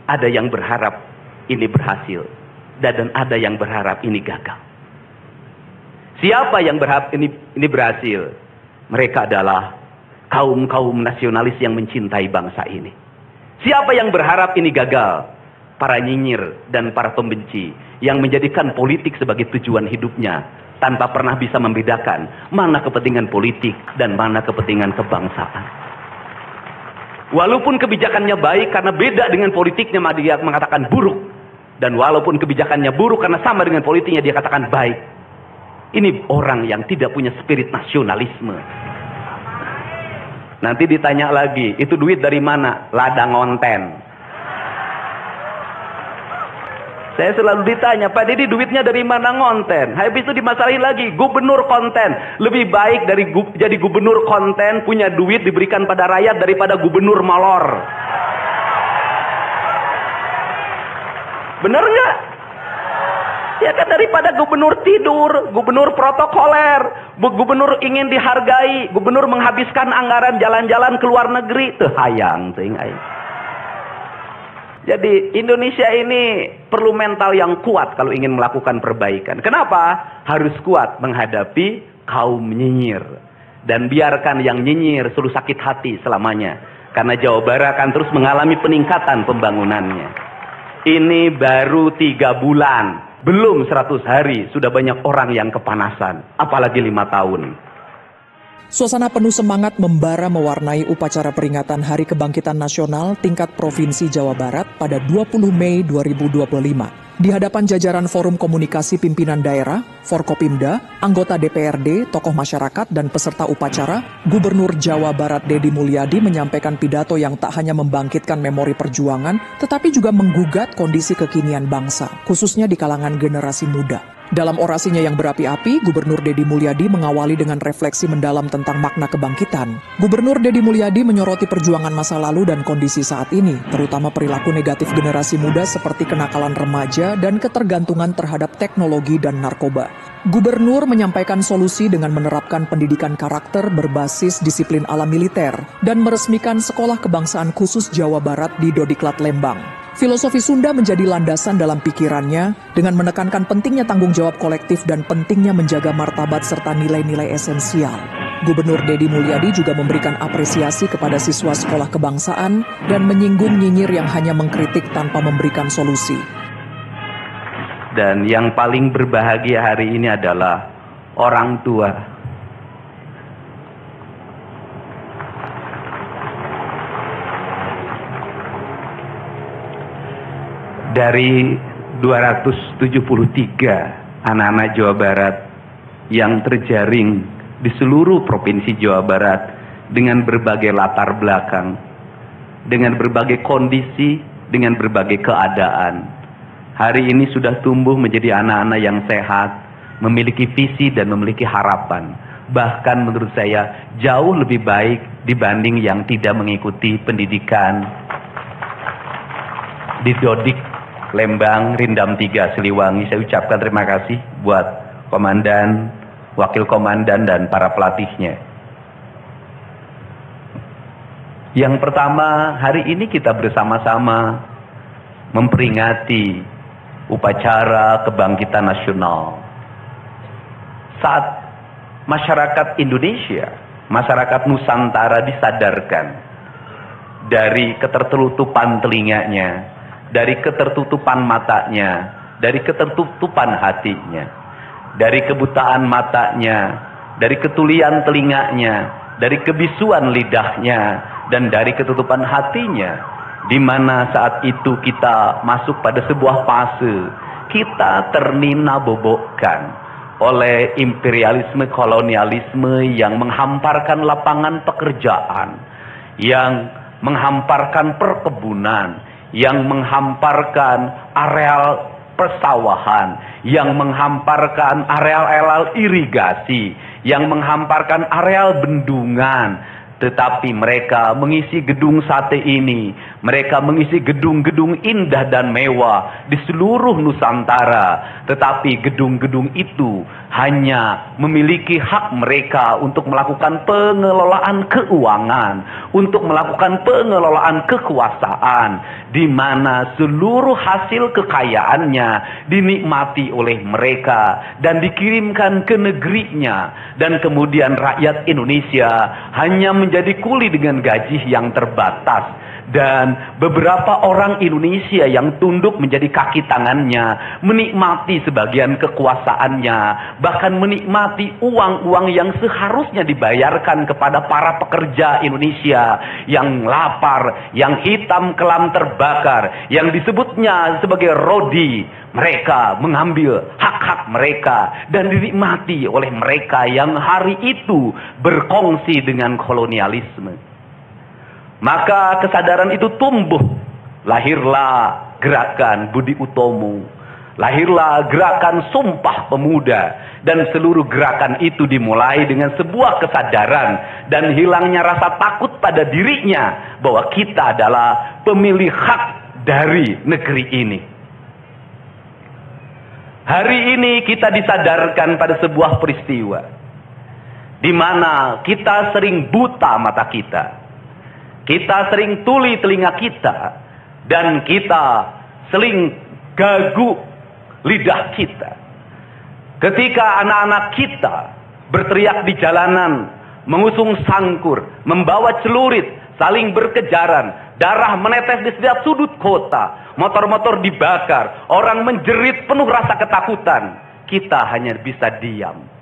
ada yang berharap ini berhasil, dan ada yang berharap ini gagal. Siapa yang berharap ini berhasil? Mereka adalah kaum nasionalis yang mencintai bangsa ini. Siapa yang berharap ini gagal? Para nyinyir dan para pembenci yang menjadikan politik sebagai tujuan hidupnya tanpa pernah bisa membedakan mana kepentingan politik dan mana kepentingan kebangsaan. Walaupun kebijakannya baik karena beda dengan politiknya, dia mengatakan buruk. Dan walaupun kebijakannya buruk karena sama dengan politiknya, dia katakan baik. Ini orang yang tidak punya spirit nasionalisme. Nanti ditanya lagi, itu duit dari mana? Ladang onten. Saya selalu ditanya, Pak Dedi duitnya dari mana ngonten? Habis itu dimasalahin lagi, gubernur konten. Lebih baik dari jadi gubernur konten, punya duit diberikan pada rakyat daripada gubernur molor. Bener nggak? Ya kan, daripada gubernur tidur, gubernur protokoler, gubernur ingin dihargai, gubernur menghabiskan anggaran jalan-jalan ke luar negeri, teu hayang teuing aing. Jadi Indonesia ini perlu mental yang kuat kalau ingin melakukan perbaikan. Kenapa? Harus kuat menghadapi kaum nyinyir. Dan biarkan yang nyinyir selalu sakit hati selamanya. Karena Jawa Barat akan terus mengalami peningkatan pembangunannya. Ini baru 3 bulan. Belum 100 hari sudah banyak orang yang kepanasan. Apalagi 5 tahun. Suasana penuh semangat membara mewarnai upacara peringatan Hari Kebangkitan Nasional tingkat Provinsi Jawa Barat pada 20 Mei 2025. Di hadapan jajaran Forum Komunikasi Pimpinan Daerah, Forkopimda, anggota DPRD, tokoh masyarakat, dan peserta upacara, Gubernur Jawa Barat Deddy Mulyadi menyampaikan pidato yang tak hanya membangkitkan memori perjuangan, tetapi juga menggugat kondisi kekinian bangsa, khususnya di kalangan generasi muda. Dalam orasinya yang berapi-api, Gubernur Deddy Mulyadi mengawali dengan refleksi mendalam tentang makna kebangkitan. Gubernur Deddy Mulyadi menyoroti perjuangan masa lalu dan kondisi saat ini, terutama perilaku negatif generasi muda seperti kenakalan remaja dan ketergantungan terhadap teknologi dan narkoba. Gubernur menyampaikan solusi dengan menerapkan pendidikan karakter berbasis disiplin ala militer dan meresmikan Sekolah Kebangsaan Khusus Jawa Barat di Dodiklat Lembang. Filosofi Sunda menjadi landasan dalam pikirannya dengan menekankan pentingnya tanggung jawab kolektif dan pentingnya menjaga martabat serta nilai-nilai esensial. Gubernur Deddy Mulyadi juga memberikan apresiasi kepada siswa sekolah kebangsaan dan menyinggung nyinyir yang hanya mengkritik tanpa memberikan solusi. Dan yang paling berbahagia hari ini adalah orang tua. Dari 273 anak-anak Jawa Barat yang terjaring di seluruh provinsi Jawa Barat dengan berbagai latar belakang, dengan berbagai kondisi, dengan berbagai keadaan, hari ini sudah tumbuh menjadi anak-anak yang sehat, memiliki visi dan memiliki harapan. Bahkan menurut saya jauh lebih baik dibanding yang tidak mengikuti pendidikan di Dodik Lembang, Rindam 3, Siliwangi. Saya ucapkan terima kasih buat komandan, wakil komandan, dan para pelatihnya. Yang pertama, hari ini kita bersama-sama memperingati upacara kebangkitan nasional. Saat masyarakat Indonesia, masyarakat Nusantara disadarkan dari ketertutupan telinganya, dari ketertutupan matanya, dari ketertutupan hatinya, dari kebutaan matanya, dari ketulian telinganya, dari kebisuan lidahnya, dan dari ketutupan hatinya, di mana saat itu kita masuk pada sebuah fase kita ternina bobokkan oleh imperialisme kolonialisme yang menghamparkan lapangan pekerjaan, yang menghamparkan perkebunan, yang menghamparkan areal persawahan, yang menghamparkan areal-areal irigasi, yang menghamparkan areal bendungan, Tetapi mereka mengisi gedung sate ini, mereka mengisi gedung-gedung indah dan mewah di seluruh Nusantara. Tetapi gedung-gedung itu hanya memiliki hak mereka untuk melakukan pengelolaan keuangan, untuk melakukan pengelolaan kekuasaan, di mana seluruh hasil kekayaannya dinikmati oleh mereka dan dikirimkan ke negerinya. Dan kemudian rakyat Indonesia hanya menjadi kuli dengan gaji yang terbatas, dan beberapa orang Indonesia yang tunduk menjadi kaki tangannya menikmati sebagian kekuasaannya, bahkan menikmati uang-uang yang seharusnya dibayarkan kepada para pekerja Indonesia yang lapar, yang hitam kelam terbakar, yang disebutnya sebagai rodi. Mereka mengambil hak-hak mereka dan dinikmati oleh mereka yang hari itu berkongsi dengan kolonialisme. Maka kesadaran itu tumbuh. Lahirlah gerakan Budi Utomo. Lahirlah gerakan Sumpah Pemuda. Dan seluruh gerakan itu dimulai dengan sebuah kesadaran dan hilangnya rasa takut pada dirinya bahwa kita adalah pemilik hak dari negeri ini. Hari ini kita disadarkan pada sebuah peristiwa di mana kita sering buta mata kita. Kita sering tuli telinga kita, dan kita sering gagu lidah kita. Ketika anak-anak kita berteriak di jalanan, mengusung sangkur, membawa celurit, saling berkejaran, darah menetes di setiap sudut kota, motor-motor dibakar, orang menjerit penuh rasa ketakutan, kita hanya bisa diam.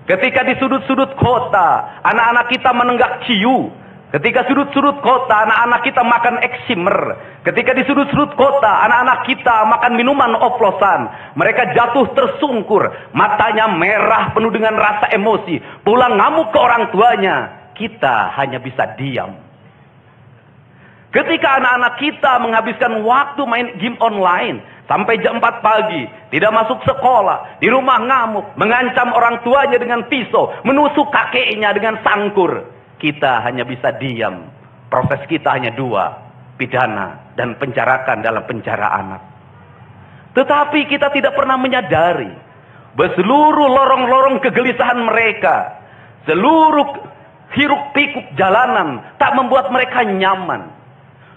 Ketika di sudut-sudut kota, anak-anak kita menenggak ciu. Ketika sudut-sudut kota, anak-anak kita makan eksimer. Ketika di sudut-sudut kota, anak-anak kita makan minuman oplosan. Mereka jatuh tersungkur, matanya merah penuh dengan rasa emosi, pulang ngamuk ke orang tuanya. Kita hanya bisa diam. Ketika anak-anak kita menghabiskan waktu main game online sampai jam 4 pagi, tidak masuk sekolah, di rumah ngamuk, mengancam orang tuanya dengan pisau, menusuk kakeknya dengan sangkur, kita hanya bisa diam. Proses kita hanya dua, pidana dan penjarakan dalam penjara anak. Tetapi kita tidak pernah menyadari bahwa seluruh lorong-lorong kegelisahan mereka, seluruh hiruk pikuk jalanan tak membuat mereka nyaman.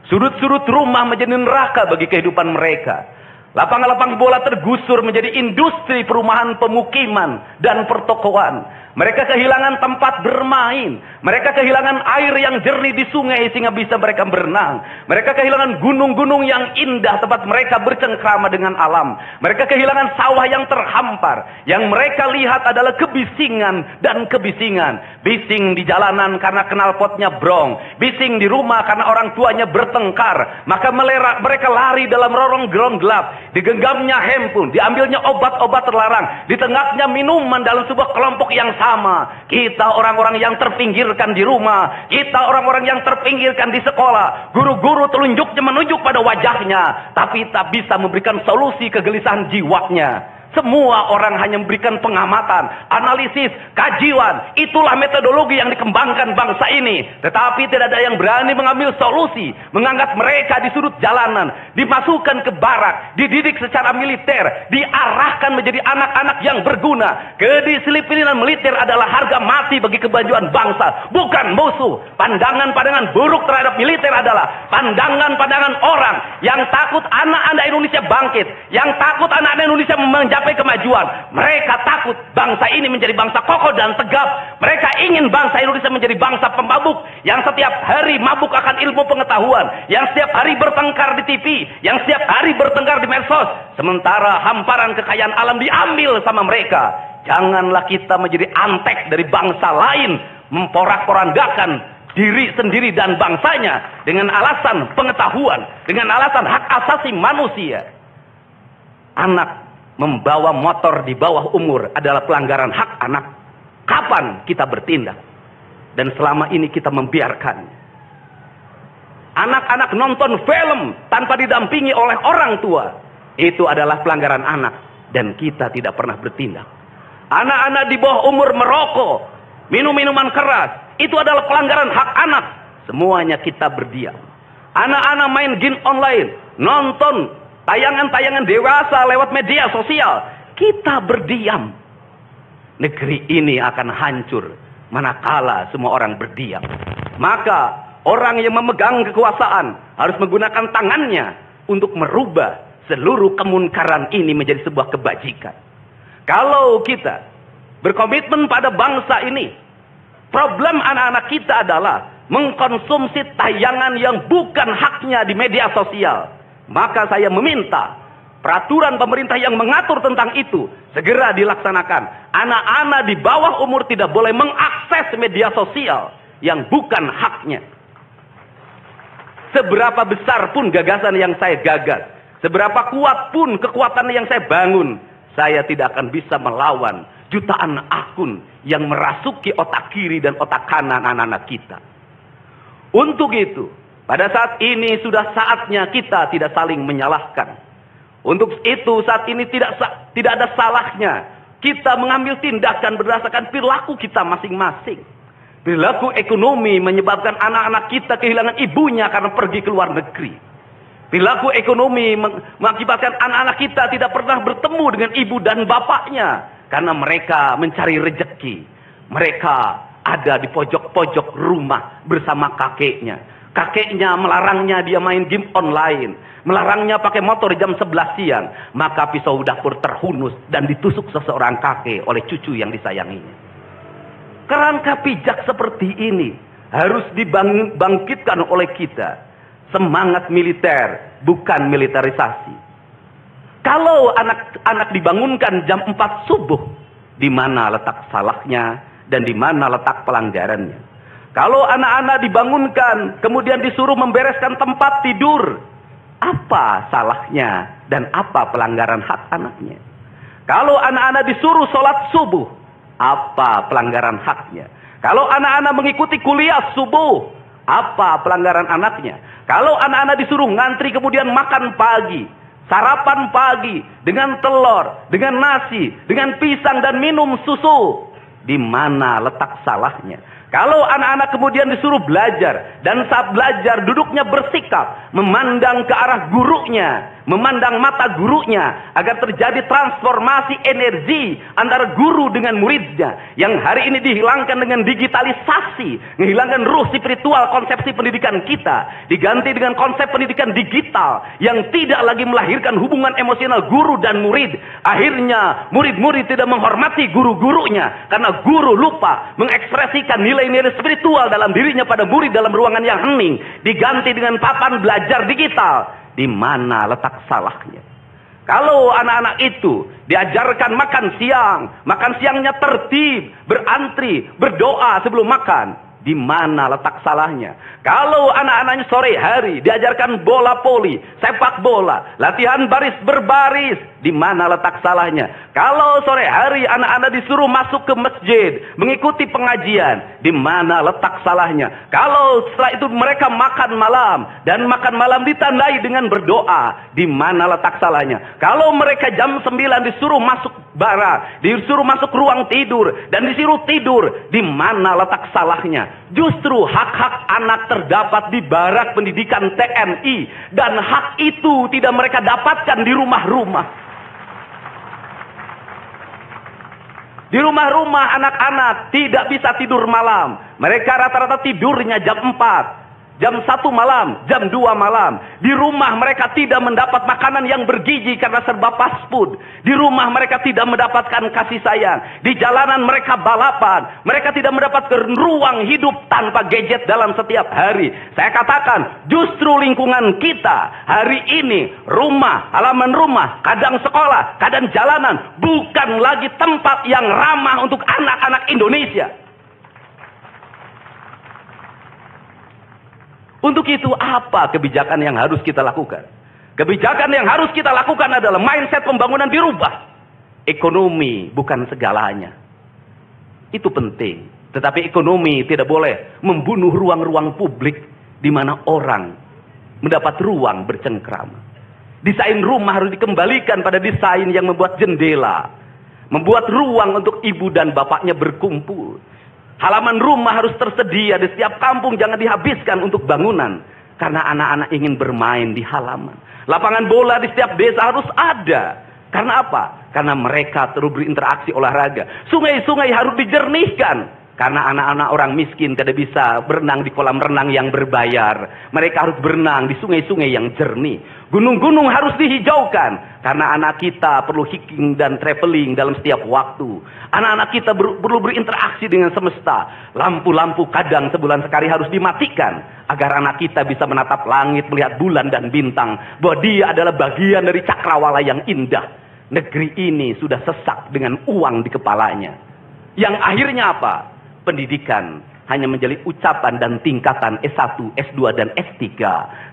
Sudut-sudut rumah menjadi neraka bagi kehidupan mereka. Lapang-lapang bola tergusur menjadi industri perumahan, pemukiman, dan pertokoan. Mereka kehilangan tempat bermain. Mereka kehilangan air yang jernih di sungai sehingga bisa mereka berenang. Mereka kehilangan gunung-gunung yang indah tempat mereka bercengkrama dengan alam. Mereka kehilangan sawah yang terhampar. Yang mereka lihat adalah kebisingan dan kebisingan. Bising di jalanan karena knalpotnya brong. Bising di rumah karena orang tuanya bertengkar. Maka mereka lari dalam lorong-lorong gelap. Digenggamnya handphone, diambilnya obat-obat terlarang, ditengahnya minuman dalam sebuah kelompok yang sama. Kita orang-orang yang terpinggirkan di rumah, kita orang-orang yang terpinggirkan di sekolah. Guru-guru telunjuknya menunjuk pada wajahnya, tapi tak bisa memberikan solusi kegelisahan jiwanya. Semua orang hanya memberikan pengamatan, analisis, kajian. Itulah metodologi yang dikembangkan bangsa ini. Tetapi tidak ada yang berani mengambil solusi. Mengangkat mereka di sudut jalanan, dimasukkan ke barak, dididik secara militer, diarahkan menjadi anak-anak yang berguna. Kedisiplinan militer adalah harga mati bagi kemajuan bangsa, bukan musuh. Pandangan-pandangan buruk terhadap militer adalah pandangan-pandangan orang yang takut anak-anak Indonesia bangkit, yang takut anak-anak Indonesia mencapai kemajuan. Mereka takut bangsa ini menjadi bangsa kokoh dan tegap. Mereka ingin bangsa Indonesia menjadi bangsa pemabuk yang setiap hari mabuk akan ilmu pengetahuan, yang setiap hari bertengkar di TV, yang setiap hari bertengkar di medsos, sementara hamparan kekayaan alam diambil sama mereka. Janganlah kita menjadi antek dari bangsa lain, memporak-porandakan diri sendiri dan bangsanya dengan alasan pengetahuan, dengan alasan hak asasi manusia. Anak membawa motor di bawah umur adalah pelanggaran hak anak. Kapan kita bertindak? Dan selama ini kita membiarkan anak-anak nonton film tanpa didampingi oleh orang tua. Itu adalah pelanggaran anak, dan kita tidak pernah bertindak. Anak-anak di bawah umur merokok, minum minuman keras, itu adalah pelanggaran hak anak. Semuanya kita berdiam. Anak-anak main game online, nonton tayangan-tayangan dewasa lewat media sosial, kita berdiam. Negeri ini akan hancur manakala semua orang berdiam. Maka orang yang memegang kekuasaan harus menggunakan tangannya untuk merubah seluruh kemunkaran ini menjadi sebuah kebajikan. Kalau kita berkomitmen pada bangsa ini, problem anak-anak kita adalah mengkonsumsi tayangan yang bukan haknya di media sosial. Maka saya meminta peraturan pemerintah yang mengatur tentang itu segera dilaksanakan. Anak-anak di bawah umur tidak boleh mengakses media sosial yang bukan haknya. Seberapa besar pun gagasan yang saya gagas, seberapa kuat pun kekuatan yang saya bangun, saya tidak akan bisa melawan jutaan akun yang merasuki otak kiri dan otak kanan anak-anak kita. Untuk itu, pada saat ini sudah saatnya kita tidak saling menyalahkan. Untuk itu saat ini tidak ada salahnya kita mengambil tindakan berdasarkan perilaku kita masing-masing. Perilaku ekonomi menyebabkan anak-anak kita kehilangan ibunya karena pergi ke luar negeri. Perilaku ekonomi mengakibatkan anak-anak kita tidak pernah bertemu dengan ibu dan bapaknya karena mereka mencari rejeki. Mereka ada di pojok-pojok rumah bersama kakeknya. Kakeknya melarangnya dia main game online, melarangnya pakai motor jam 11 siang. Maka pisau dapur terhunus dan ditusuk seseorang kakek oleh cucu yang disayanginya. Kerangka pijak seperti ini harus dibangkitkan oleh kita. Semangat militer, bukan militerisasi. Kalau anak-anak dibangunkan jam 4 subuh, di mana letak salahnya dan di mana letak pelanggarannya? Kalau anak-anak dibangunkan, kemudian disuruh membereskan tempat tidur, apa salahnya dan apa pelanggaran hak anaknya? Kalau anak-anak disuruh sholat subuh, apa pelanggaran haknya? Kalau anak-anak mengikuti kuliah subuh, apa pelanggaran anaknya? Kalau anak-anak disuruh ngantri kemudian makan pagi, sarapan pagi dengan telur, dengan nasi, dengan pisang dan minum susu, di mana letak salahnya? Kalau anak-anak kemudian disuruh belajar, dan saat belajar duduknya bersikap, memandang ke arah gurunya, memandang mata gurunya, agar terjadi transformasi energi antara guru dengan muridnya, yang hari ini dihilangkan dengan digitalisasi, menghilangkan ruh spiritual konsepsi pendidikan kita, diganti dengan konsep pendidikan digital, yang tidak lagi melahirkan hubungan emosional guru dan murid. Akhirnya murid-murid tidak menghormati guru-gurunya, karena guru lupa mengekspresikan nilai-nilai spiritual dalam dirinya pada murid dalam ruangan yang hening, diganti dengan papan belajar digital. Di mana letak salahnya? Kalau anak-anak itu diajarkan makan siangnya tertib, berantri, berdoa sebelum makan, di mana letak salahnya? Kalau anak-anaknya sore hari diajarkan bola voli, sepak bola, latihan baris berbaris, di mana letak salahnya? Kalau sore hari anak-anak disuruh masuk ke masjid, mengikuti pengajian, di mana letak salahnya? Kalau setelah itu mereka makan malam, dan makan malam ditandai dengan berdoa, di mana letak salahnya? Kalau mereka jam 9 disuruh masuk barak, disuruh masuk ruang tidur, dan disuruh tidur, di mana letak salahnya? Justru hak-hak anak terdapat di barak pendidikan TNI, dan hak itu tidak mereka dapatkan di rumah-rumah. Di rumah-rumah anak-anak tidak bisa tidur malam. Mereka rata-rata tidurnya jam 4. Jam 1 malam, jam 2 malam. Di rumah mereka tidak mendapat makanan yang bergizi karena serba fast food. Di rumah mereka tidak mendapatkan kasih sayang. Di jalanan mereka balapan. Mereka tidak mendapatkan ruang hidup tanpa gadget dalam setiap hari. Saya katakan, justru lingkungan kita hari ini, rumah, halaman rumah, kadang sekolah, kadang jalanan, bukan lagi tempat yang ramah untuk anak-anak Indonesia. Untuk itu apa kebijakan yang harus kita lakukan? Kebijakan yang harus kita lakukan adalah mindset pembangunan dirubah. Ekonomi bukan segalanya. Itu penting. Tetapi ekonomi tidak boleh membunuh ruang-ruang publik di mana orang mendapat ruang bercengkrama. Desain rumah harus dikembalikan pada desain yang membuat jendela, membuat ruang untuk ibu dan bapaknya berkumpul. Halaman rumah harus tersedia di setiap kampung, jangan dihabiskan untuk bangunan. Karena anak-anak ingin bermain di halaman. Lapangan bola di setiap desa harus ada. Karena apa? Karena mereka terus berinteraksi olahraga. Sungai-sungai harus dijernihkan. Karena anak-anak orang miskin tidak bisa berenang di kolam renang yang berbayar. Mereka harus berenang di sungai-sungai yang jernih. Gunung-gunung harus dihijaukan. Karena anak kita perlu hiking dan traveling dalam setiap waktu. Anak-anak kita perlu berinteraksi dengan semesta. Lampu-lampu kadang sebulan sekali harus dimatikan. Agar anak kita bisa menatap langit, melihat bulan dan bintang. Bahwa dia adalah bagian dari cakrawala yang indah. Negeri ini sudah sesak dengan uang di kepalanya. Yang akhirnya apa? Pendidikan hanya menjadi ucapan dan tingkatan S1, S2, dan S3.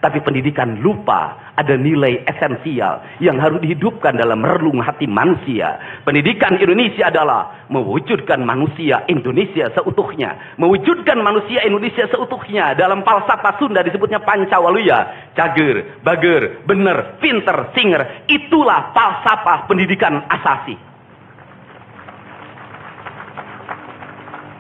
Tapi pendidikan lupa ada nilai esensial yang harus dihidupkan dalam relung hati manusia. Pendidikan Indonesia adalah mewujudkan manusia Indonesia seutuhnya. Mewujudkan manusia Indonesia seutuhnya. Dalam falsafah Sunda disebutnya Pancawaluya. Cager, bager, bener, pinter, singer. Itulah falsafah pendidikan asasi.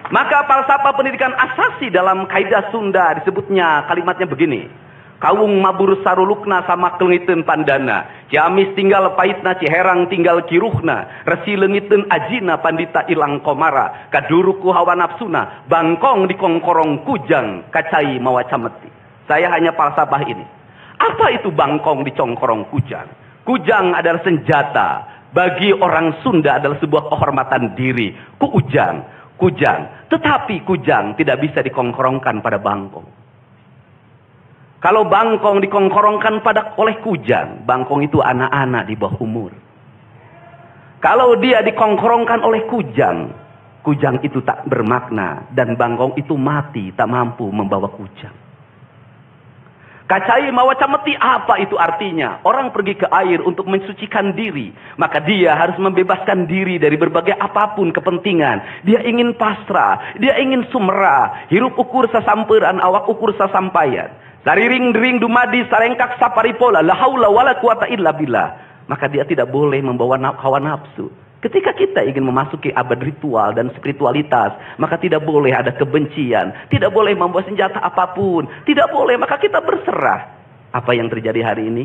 Maka falsafah pendidikan asasi dalam kaidah Sunda disebutnya kalimatnya begini. Kawung mabur sarulukna sama kelengiten pandana. Ciamis tinggal pahitna, Ciherang tinggal kiruhna. Resi lengiten ajina pandita ilang komara. Kaduruku hawa nafsuna. Bangkong di kongkorong kujang. Kacai mawacameti. Saya hanya falsafah ini. Apa itu bangkong di kongkorong kujang? Kujang adalah senjata. Bagi orang Sunda adalah sebuah kehormatan diri. Kujang. Tetapi kujang tidak bisa dikongkorongkan pada bangkong. Kalau bangkong dikongkorongkan oleh kujang, bangkong itu anak-anak di bawah umur. Kalau dia dikongkorongkan oleh kujang, kujang itu tak bermakna dan bangkong itu mati, tak mampu membawa kujang. Kacai mawacameti, apa itu artinya? Orang pergi ke air untuk mensucikan diri. Maka dia harus membebaskan diri dari berbagai apapun kepentingan. Dia ingin pasrah. Dia ingin sumera. Hirup ukur sasamperan, awak ukur sasampayan. Sariring-dering dumadi sarengkak saparipola. La haula wala quwata illa billah. Maka dia tidak boleh membawa hawa nafsu. Ketika kita ingin memasuki abad ritual dan spiritualitas, maka tidak boleh ada kebencian, tidak boleh membawa senjata apapun, tidak boleh, maka kita berserah. Apa yang terjadi hari ini?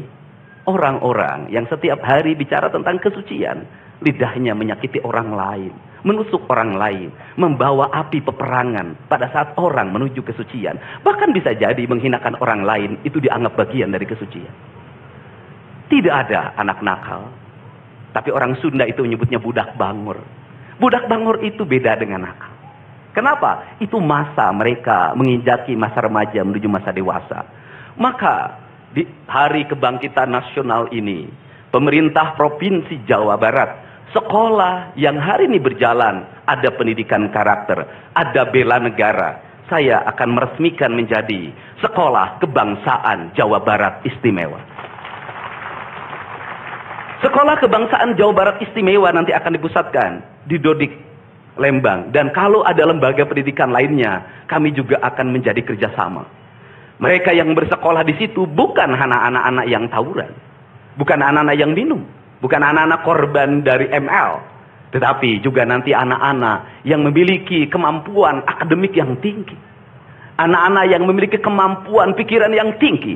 Orang-orang yang setiap hari bicara tentang kesucian, lidahnya menyakiti orang lain, menusuk orang lain, membawa api peperangan pada saat orang menuju kesucian. Bahkan bisa jadi menghinakan orang lain, itu dianggap bagian dari kesucian. Tidak ada anak nakal. Tapi orang Sunda itu menyebutnya budak bangor. Budak bangor itu beda dengan nakal. Kenapa? Itu masa mereka menginjaki masa remaja menuju masa dewasa. Maka di hari kebangkitan nasional ini, pemerintah Provinsi Jawa Barat, sekolah yang hari ini berjalan, ada pendidikan karakter, ada bela negara. Saya akan meresmikan menjadi Sekolah Kebangsaan Jawa Barat Istimewa. Sekolah Kebangsaan Jawa Barat Istimewa nanti akan dipusatkan di Dodik, Lembang. Dan kalau ada lembaga pendidikan lainnya, kami juga akan menjadi kerjasama. Mereka yang bersekolah di situ bukan anak-anak yang tawuran. Bukan anak-anak yang minum. Bukan anak-anak korban dari ML. Tetapi juga nanti anak-anak yang memiliki kemampuan akademik yang tinggi. Anak-anak yang memiliki kemampuan pikiran yang tinggi.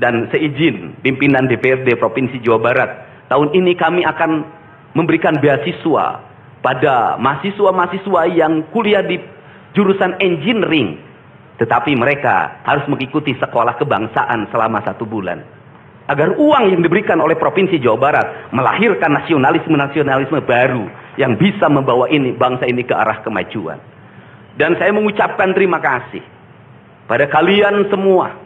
Dan seizin pimpinan DPRD Provinsi Jawa Barat, tahun ini kami akan memberikan beasiswa pada mahasiswa-mahasiswa yang kuliah di jurusan engineering. Tetapi mereka harus mengikuti sekolah kebangsaan selama 1 bulan. Agar uang yang diberikan oleh Provinsi Jawa Barat melahirkan nasionalisme-nasionalisme baru yang bisa membawa bangsa ini ke arah kemajuan. Dan saya mengucapkan terima kasih pada kalian semua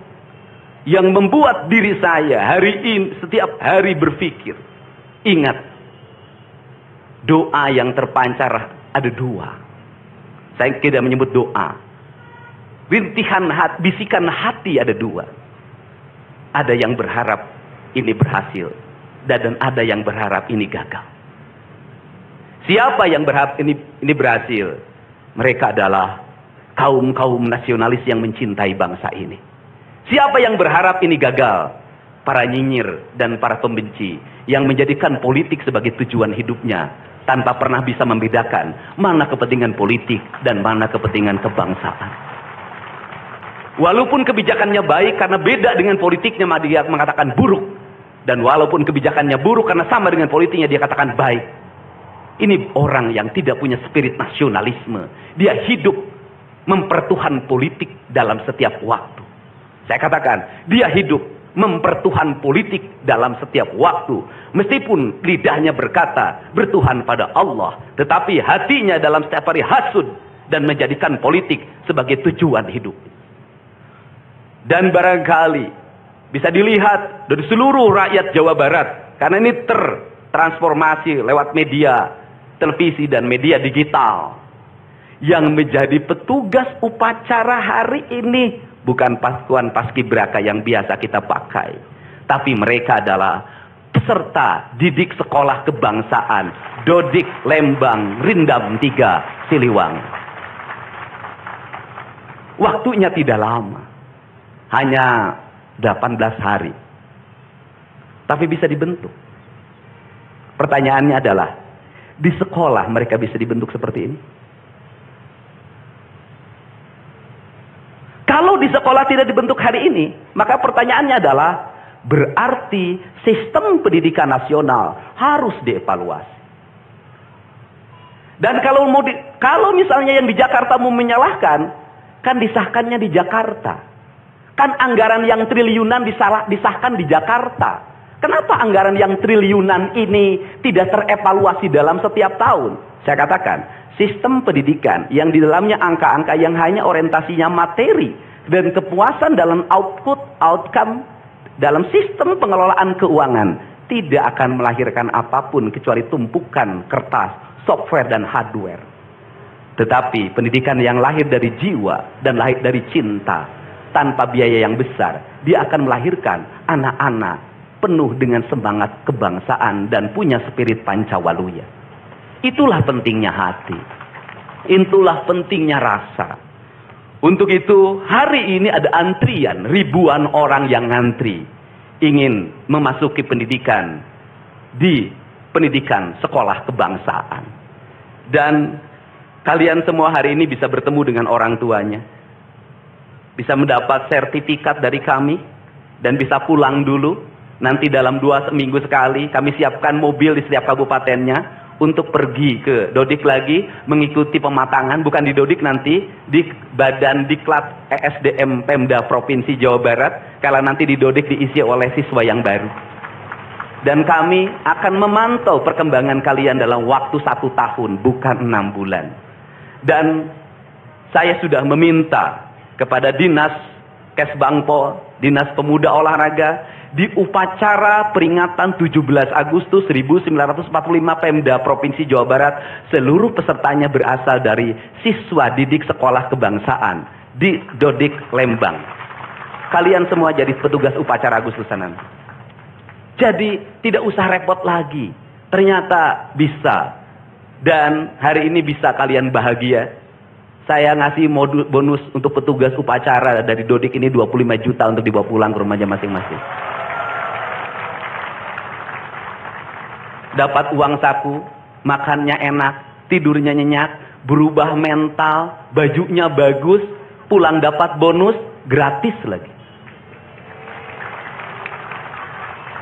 yang membuat diri saya hari ini setiap hari berpikir. Ingat, doa yang terpancar ada 2. Saya tidak menyebut doa. Rintihan hati, bisikan hati ada 2. Ada yang berharap ini berhasil, dan ada yang berharap ini gagal. Siapa yang berharap ini berhasil? Mereka adalah kaum-kaum nasionalis yang mencintai bangsa ini. Siapa yang berharap ini gagal? Para nyinyir dan para pembenci yang menjadikan politik sebagai tujuan hidupnya. tanpa pernah bisa membedakan mana kepentingan politik dan mana kepentingan kebangsaan. Walaupun kebijakannya baik karena beda dengan politiknya, dia mengatakan buruk. Dan walaupun kebijakannya buruk karena sama dengan politiknya, dia katakan baik. Ini orang yang tidak punya spirit nasionalisme. Dia hidup mempertuhan politik dalam setiap waktu. Saya katakan, dia hidup mempertuhan politik dalam setiap waktu. Meskipun lidahnya berkata bertuhan pada Allah, tetapi hatinya dalam setiap hari hasud dan menjadikan politik sebagai tujuan hidup. Dan barangkali bisa dilihat dari seluruh rakyat Jawa Barat, karena ini tertransformasi lewat media televisi dan media digital. Yang menjadi petugas upacara hari ini bukan pasukan paskibraka yang biasa kita pakai, tapi mereka adalah peserta didik sekolah kebangsaan Dodik Lembang Rindam 3 Siliwangi. Waktunya tidak lama, hanya 18 hari, tapi bisa dibentuk. Pertanyaannya adalah, di sekolah mereka bisa dibentuk seperti ini? Kalau di sekolah tidak dibentuk hari ini, maka pertanyaannya adalah, berarti sistem pendidikan nasional harus dievaluasi. Dan kalau misalnya yang di Jakarta mau menyalahkan, kan disahkannya di Jakarta. Kan anggaran yang triliunan disahkan di Jakarta. Kenapa anggaran yang triliunan ini tidak terevaluasi dalam setiap tahun? Saya katakan, sistem pendidikan yang di dalamnya angka-angka yang hanya orientasinya materi dan kepuasan dalam outcome dalam sistem pengelolaan keuangan tidak akan melahirkan apapun kecuali tumpukan kertas, software dan hardware. Tetapi pendidikan yang lahir dari jiwa dan lahir dari cinta tanpa biaya yang besar, dia akan melahirkan anak-anak penuh dengan semangat kebangsaan dan punya spirit Pancawaluya. Itulah pentingnya hati. Itulah pentingnya rasa. Untuk itu, hari ini ada antrian, ribuan orang yang ngantri ingin memasuki pendidikan di pendidikan sekolah kebangsaan. Dan kalian semua hari ini bisa bertemu dengan orang tuanya. Bisa mendapat sertifikat dari kami dan bisa pulang dulu. Nanti dalam 2 minggu sekali kami siapkan mobil di setiap kabupatennya untuk pergi ke Dodik lagi, mengikuti pematangan, bukan di Dodik nanti, di Badan Diklat ESDM Pemda Provinsi Jawa Barat, kalau nanti di Dodik diisi oleh siswa yang baru. Dan kami akan memantau perkembangan kalian dalam waktu 1 tahun, bukan 6 bulan. Dan saya sudah meminta kepada Dinas Kesbangpol, Dinas Pemuda Olahraga, di upacara peringatan 17 Agustus 1945 Pemda Provinsi Jawa Barat, seluruh pesertanya berasal dari siswa didik sekolah kebangsaan di Dodik Lembang. Kalian semua jadi petugas upacara Agustusanan. Jadi tidak usah repot lagi. Ternyata bisa. Dan hari ini bisa kalian bahagia. Saya ngasih bonus untuk petugas upacara dari Dodik ini 25 juta untuk dibawa pulang ke rumahnya masing-masing. Dapat uang saku, makannya enak, tidurnya nyenyak, berubah mental, bajunya bagus, pulang dapat bonus, gratis lagi.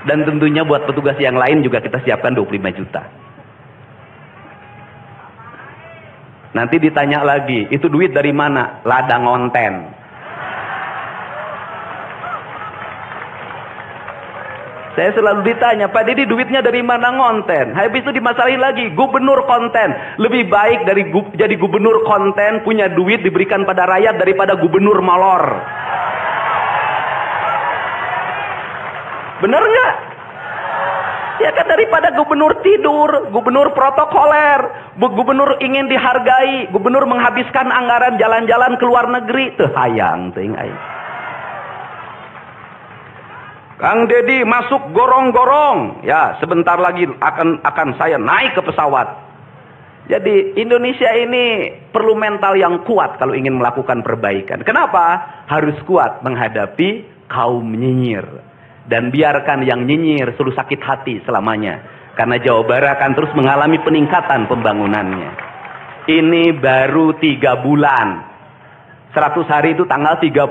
Dan tentunya buat petugas yang lain juga kita siapkan 25 juta. Nanti ditanya lagi, itu duit dari mana? Ladang ngonten. Saya selalu ditanya, Pak Didi duitnya dari mana ngonten? Habis itu dimasalahin lagi, gubernur konten. Lebih baik dari jadi gubernur konten, punya duit diberikan pada rakyat daripada gubernur molor. Bener nggak? Ya kan, daripada gubernur tidur, gubernur protokoler, gubernur ingin dihargai, gubernur menghabiskan anggaran jalan-jalan ke luar negeri, teu hayang teuing aing. Kang Dedi masuk gorong-gorong, ya sebentar lagi akan saya naik ke pesawat. Jadi Indonesia ini perlu mental yang kuat kalau ingin melakukan perbaikan. Kenapa? Harus kuat menghadapi kaum nyinyir. Dan biarkan yang nyinyir selalu sakit hati selamanya. Karena Jawa Barat akan terus mengalami peningkatan pembangunannya. Ini baru 3 bulan. 100 hari itu tanggal 30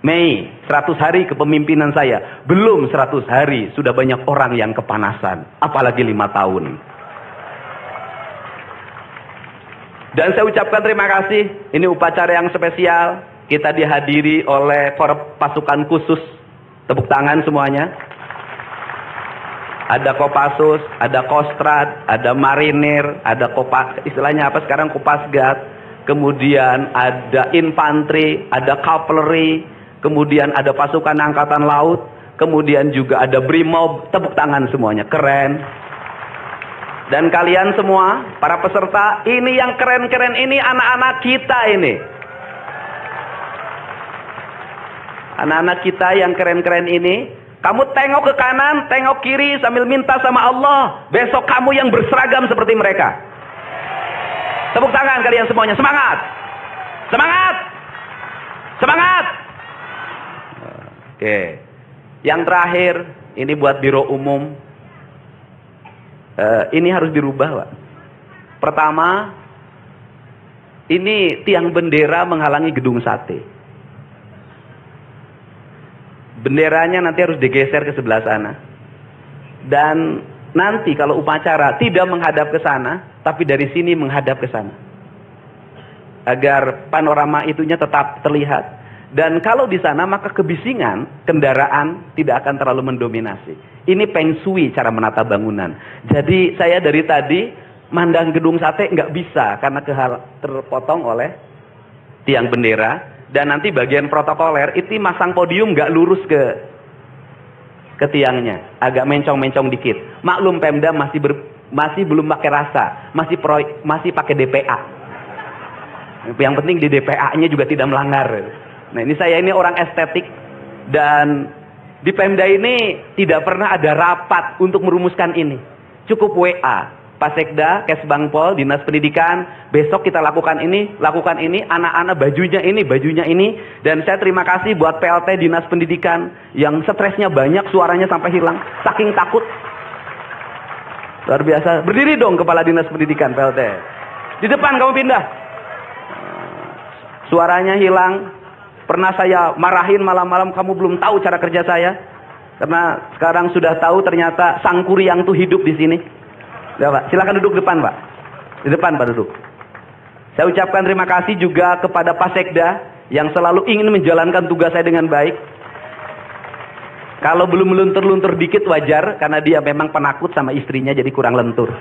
Mei. 100 hari kepemimpinan saya. Belum 100 hari, sudah banyak orang yang kepanasan. Apalagi 5 tahun. Dan saya ucapkan terima kasih. Ini upacara yang spesial. Kita dihadiri oleh pasukan khusus. Tepuk tangan semuanya. Ada Kopassus, ada Kostrad, ada Marinir, ada istilahnya apa sekarang, Kopasgat, kemudian ada infanteri, ada cavalry, kemudian ada pasukan angkatan laut, kemudian juga ada Brimob. Tepuk tangan semuanya, keren. Dan kalian semua, para peserta, ini yang keren-keren ini anak-anak kita ini. Anak-anak kita yang keren-keren ini. Kamu tengok ke kanan, tengok kiri sambil minta sama Allah. Besok kamu yang berseragam seperti mereka. Tepuk tangan kalian semuanya. Semangat! Semangat! Semangat! Oke. Yang terakhir, ini buat Biro Umum. Ini harus dirubah, Pak. Pertama, ini tiang bendera menghalangi gedung sate. Benderanya nanti harus digeser ke sebelah sana. Dan nanti kalau upacara tidak menghadap ke sana, tapi dari sini menghadap ke sana. Agar panorama itunya tetap terlihat. Dan kalau di sana maka kebisingan kendaraan tidak akan terlalu mendominasi. Ini feng shui cara menata bangunan. Jadi saya dari tadi mandang gedung sate nggak bisa karena terpotong oleh tiang bendera. Dan nanti bagian protokoler itu masang podium nggak lurus ke tiangnya, agak mencong-mencong dikit. Maklum Pemda masih belum pakai rasa, masih pakai DPA. Yang penting di DPA-nya juga tidak melanggar. Nah ini saya ini orang estetik, dan di Pemda ini tidak pernah ada rapat untuk merumuskan ini. Cukup WA. Pak Sekda, Kesbangpol, Dinas Pendidikan, besok kita lakukan ini, anak-anak bajunya ini, dan saya terima kasih buat PLT Dinas Pendidikan yang stresnya banyak, suaranya sampai hilang, saking takut. Luar biasa. Berdiri dong Kepala Dinas Pendidikan PLT. Di depan kamu pindah. Suaranya hilang. Pernah saya marahin malam-malam, kamu belum tahu cara kerja saya. Karena sekarang sudah tahu ternyata Sang Kuryang tuh hidup di sini. Ya, Pak. Silakan duduk depan, Pak. Di depan, Pak, duduk. Saya ucapkan terima kasih juga kepada Pak Sekda yang selalu ingin menjalankan tugas saya dengan baik. Kalau belum meluntur-luntur dikit wajar, karena dia memang penakut sama istrinya jadi kurang lentur.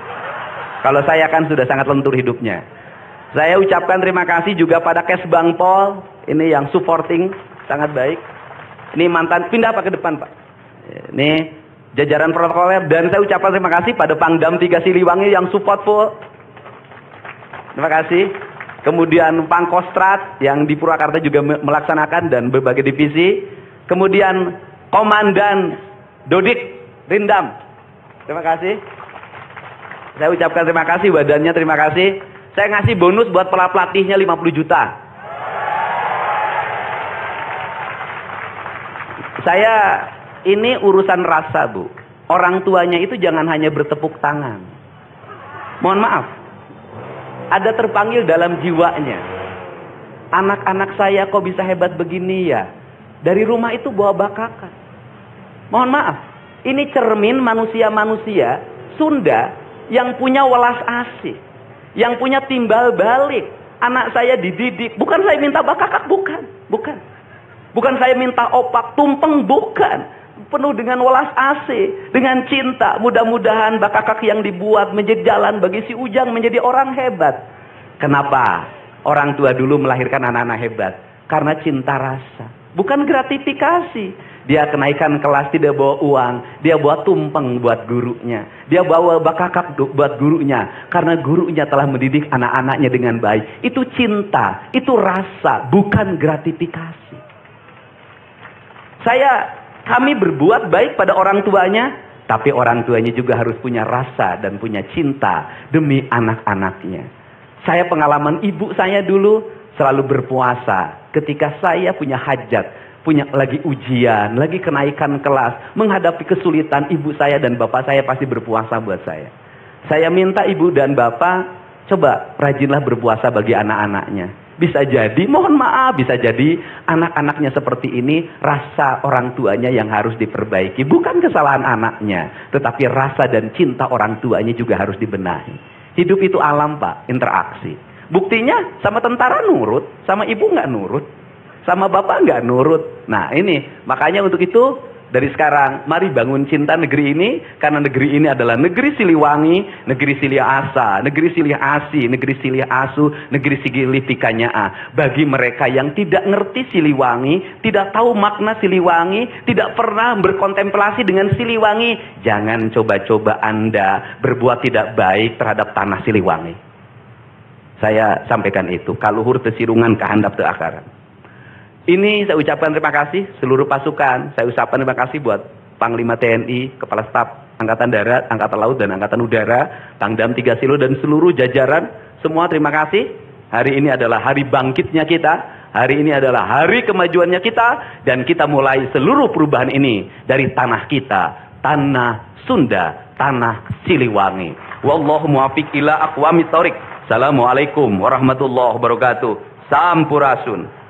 Kalau saya kan sudah sangat lentur hidupnya. Saya ucapkan terima kasih juga pada Kesbangpol, ini yang supporting sangat baik. Ini mantan, pindah Pak ke depan, Pak. Ini jajaran protokoler, dan saya ucapkan terima kasih pada Pangdam 3 Siliwangi yang support full. Terima kasih. Kemudian Pangkostrat yang di Purwakarta juga melaksanakan dan berbagai divisi. Kemudian Komandan Dodik Rindam. Terima kasih. Saya ucapkan terima kasih, badannya terima kasih. Saya ngasih bonus buat pelatihnya 50 juta. Saya ini urusan rasa, Bu. Orang tuanya itu jangan hanya bertepuk tangan. Mohon maaf. Ada terpanggil dalam jiwanya. Anak-anak saya kok bisa hebat begini ya? Dari rumah itu bawa bakakan. Mohon maaf. Ini cermin manusia-manusia Sunda yang punya welas asih. Yang punya timbal balik. Anak saya dididik. Bukan saya minta bakakak, bukan. Bukan saya minta opak, tumpeng, bukan. Penuh dengan welas asih, dengan cinta. Mudah-mudahan bakakak yang dibuat menjadi jalan bagi si Ujang menjadi orang hebat. Kenapa orang tua dulu melahirkan anak-anak hebat? Karena cinta rasa, bukan gratifikasi. Dia kenaikan kelas tidak bawa uang, dia bawa tumpeng buat gurunya, dia bawa bakakak buat gurunya, karena gurunya telah mendidik anak-anaknya dengan baik. Itu cinta, itu rasa, bukan gratifikasi. Kami berbuat baik pada orang tuanya, tapi orang tuanya juga harus punya rasa dan punya cinta demi anak-anaknya. Saya pengalaman ibu saya dulu selalu berpuasa ketika saya punya hajat. punya lagi ujian, lagi kenaikan kelas, menghadapi kesulitan, ibu saya dan bapak saya pasti berpuasa buat saya. Saya minta ibu dan bapak coba rajinlah berpuasa bagi anak-anaknya. Bisa jadi, mohon maaf, bisa jadi anak-anaknya seperti ini, rasa orang tuanya yang harus diperbaiki. Bukan kesalahan anaknya, tetapi rasa dan cinta orang tuanya juga harus dibenahi. Hidup itu alam Pak, interaksi. Buktinya sama tentara nurut, sama ibu nggak nurut, sama bapak nggak nurut. Nah ini, makanya untuk itu, dari sekarang, mari bangun cinta negeri ini, karena negeri ini adalah negeri Siliwangi, negeri Silih Asa, negeri Silih Asi, negeri Silih Asu, negeri Silih Pikanyaa. Bagi mereka yang tidak ngerti Siliwangi, tidak tahu makna Siliwangi, tidak pernah berkontemplasi dengan Siliwangi, jangan coba-coba Anda berbuat tidak baik terhadap tanah Siliwangi. Saya sampaikan itu, kaluhur tesirungan kehandap teakaran. Ini saya ucapkan terima kasih seluruh pasukan. Saya ucapkan terima kasih buat Panglima TNI, Kepala Staf Angkatan Darat, Angkatan Laut, dan Angkatan Udara, Pangdam 3 Silo, dan seluruh jajaran. Semua terima kasih. Hari ini adalah hari bangkitnya kita. Hari ini adalah hari kemajuannya kita. Dan kita mulai seluruh perubahan ini dari tanah kita. Tanah Sunda, tanah Siliwangi. Wallahu muwaffiq ila aqwamit thoriq. Assalamualaikum warahmatullahi wabarakatuh. Sampurasun.